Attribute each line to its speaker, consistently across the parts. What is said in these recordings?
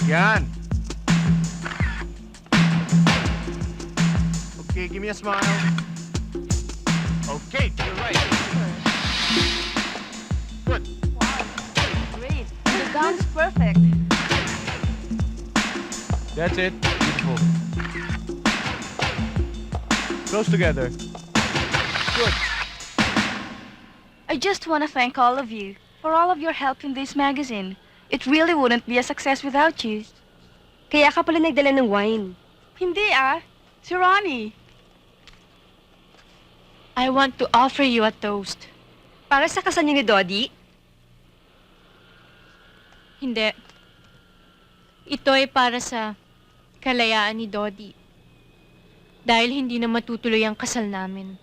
Speaker 1: Yan. Okay, give me a smile. Okay, to your right. Good.
Speaker 2: Great. The gown's perfect.
Speaker 1: That's it. Beautiful. Close together. Good.
Speaker 2: I just want to thank all of you for all of your help in this magazine. It really wouldn't be a success without you.
Speaker 3: Kaya ka pala nagdala ng wine.
Speaker 2: Hindi si Ronnie.
Speaker 4: I want to offer you a toast.
Speaker 3: Para sa kasal niyo ni Dodi?
Speaker 4: Hindi. Ito ay para sa kalayaan ni Dodi. Dahil hindi na matutuloy ang kasal namin.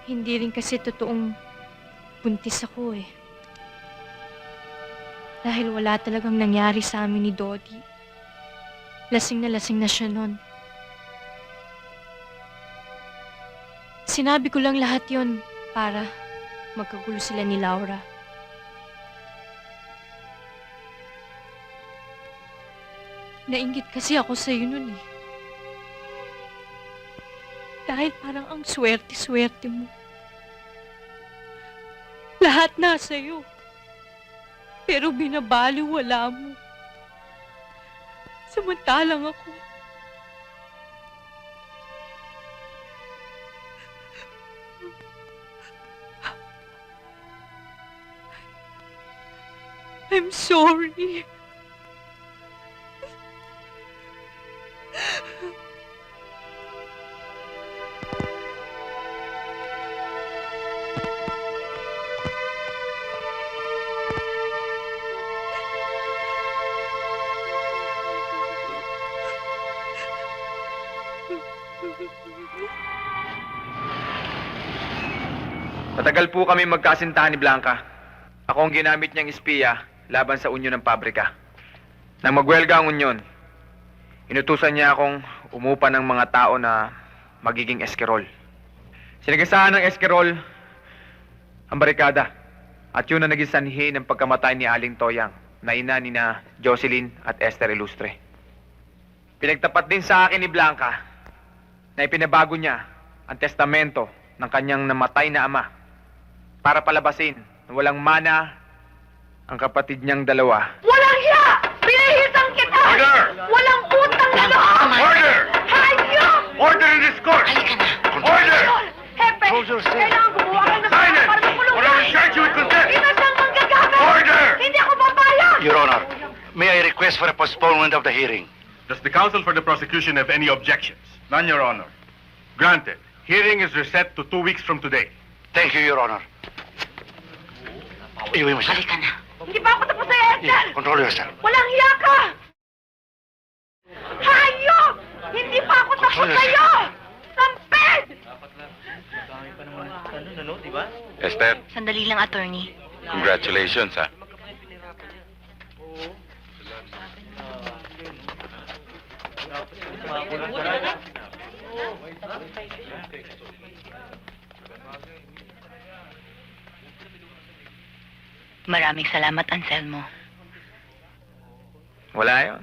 Speaker 4: Hindi rin kasi totoong buntis ako eh. Dahil wala talagang nangyari sa amin ni Dodi. Lasing na siya nun. Sinabi ko lang lahat yon para magkagulo sila ni Laura. Nainggit kasi ako sa'yo nun eh. Dahil parang ang swerte-swerte mo. Lahat nasa'yo. Pero binabaliwala mo. Samantalang ako. I'm sorry.
Speaker 5: Matagal po kami magkasintahan ni Blanca. Ako ang ginamit niyang espiya laban sa unyon ng pabrika. Nang magwelga ang unyon, inutusan niya akong umupa ng mga tao na magiging eskerol. Sinagasaan ng eskerol ang barikada at yun ang naging sanhi ng pagkamatay ni Aling Toyang na ina ni na Jocelyn at Esther Ilustre. Pinagtapat din sa akin ni Blanca na ipinabago niya ang testamento ng kanyang namatay na ama para palabasin na walang mana ang kapatid niyang dalawa.
Speaker 2: Walang hiya! Pinahisan kita!
Speaker 5: Order!
Speaker 2: Walang utang na loob!
Speaker 5: Order!
Speaker 2: Hayop!
Speaker 5: Order in this court! Order!
Speaker 2: Hepe! Kailangan gumawa ka ng
Speaker 5: Silence!
Speaker 2: para makulong
Speaker 5: Or I will charge you with contempt!
Speaker 2: Ina siyang manggagamit!
Speaker 5: Order!
Speaker 2: Hindi ako papayag!
Speaker 6: Your Honor, may I request for a postponement of the hearing?
Speaker 1: Does the counsel for the prosecution have any objections? None, Your Honor. Granted. Hearing is reset to 2 weeks from today.
Speaker 6: Thank you, Your Honor. Iwi mo siya.
Speaker 2: Halika na. Hindi pa ako tapos sa Esther!
Speaker 6: Yeah, control yourself.
Speaker 2: Walang hiya ka! Hayop! Hindi pa ako tapos
Speaker 6: Control
Speaker 2: sa'yo! Sampid!
Speaker 7: Esther,
Speaker 2: Sandali lang, attorney.
Speaker 7: congratulations, ha?
Speaker 2: Maraming salamat, Anselmo.
Speaker 5: Wala yun.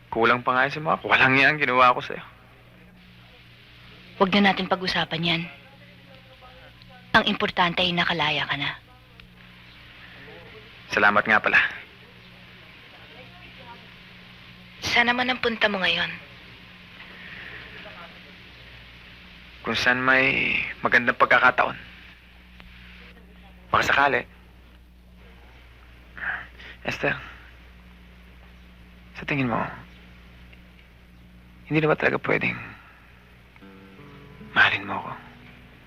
Speaker 5: Kulang pa nga yun sa mga walang yan ginawa ko sa'yo.
Speaker 2: Huwag na natin pag-usapan yan. Ang importante ay nakalaya ka na.
Speaker 5: Salamat nga pala.
Speaker 2: Saan naman ang punta mo ngayon?
Speaker 5: Kung saan may magandang pagkakataon. Baka sakali. Esther, sa tingin mo, hindi na ba talaga pwedeng mahalin mo ako?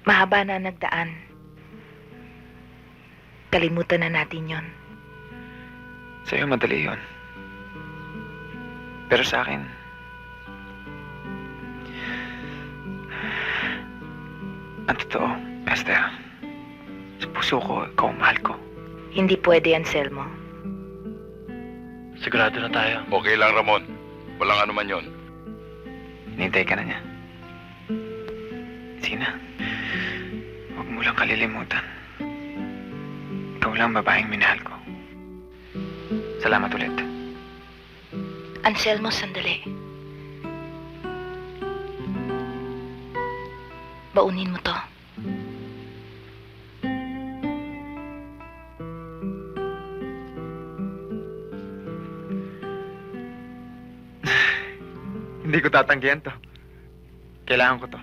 Speaker 2: Mahaba na nagdaan. Kalimutan na natin yon.
Speaker 5: Sa'yo madali yun. Pero sa akin, ang totoo, Esther, sa puso ko, ikaw ang mahal ko.
Speaker 2: Hindi pwede, Anselmo.
Speaker 6: Sigurado na tayo.
Speaker 7: Okay lang, Ramon. Walang anuman yon.
Speaker 5: Hinintay ka na niya. Sina, huwag mo lang kalilimutan. Ikaw lang babaeng minahal ko. Salamat ulit.
Speaker 2: Anselmo, sandali. Baunin mo to.
Speaker 5: Hindi ko tatanggihan to. Kailangan ko to.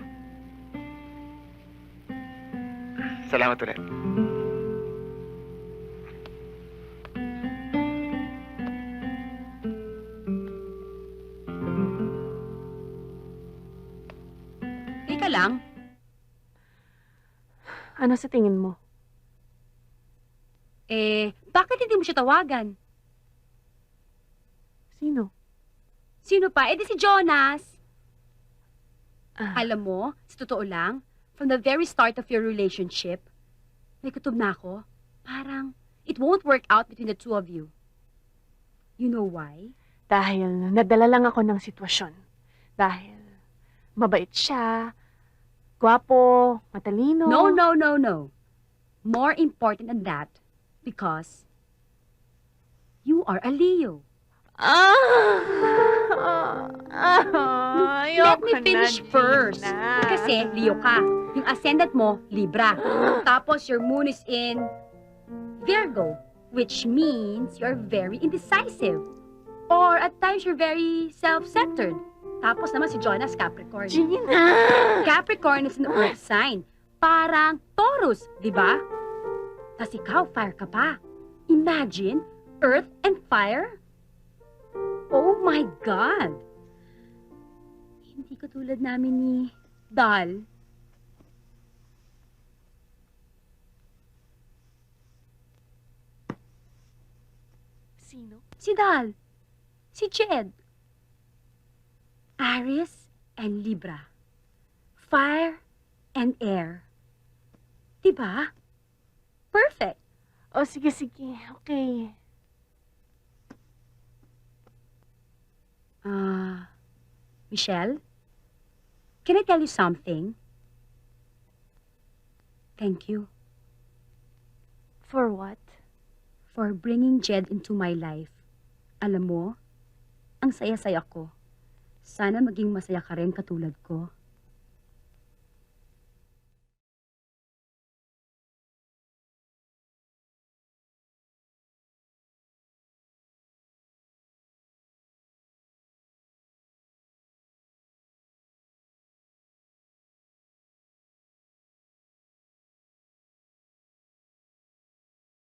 Speaker 5: Salamat ulit.
Speaker 8: Teka lang. Ano sa tingin mo? Bakit hindi mo siya tawagan? Sino? Sino pa? Di si Jonas. Alam mo, sa totoo lang, from the very start of your relationship, may kutob na ako. Parang, it won't work out between the two of you. You know why?
Speaker 9: Dahil nadala lang ako ng sitwasyon. Dahil mabait siya, gwapo, matalino.
Speaker 8: No, no, no, no. More important than that, because you are a Leo. Let me finish first. Kasi Leo ka. Yung ascendant mo, Libra. Tapos your moon is in Virgo, which means you're very indecisive. Or at times you're very self-centered. Tapos naman si Jonas, Capricorn. Capricorn is an earth sign. Parang Taurus, di ba? Tapos ikaw, fire ka pa. Imagine, earth and fire? Oh my God! Hindi katulad namin ni Dal.
Speaker 9: Sino?
Speaker 8: Si Dal. Si Jed. Aries and Libra. Fire and air. Diba? Perfect.
Speaker 9: O, sige, sige. Okay.
Speaker 8: Michelle? Can I tell you something? Thank you
Speaker 9: For what?
Speaker 8: for bringing Jed into my life. Alam mo, ang saya-saya ko. Sana maging masaya ka rin katulad ko.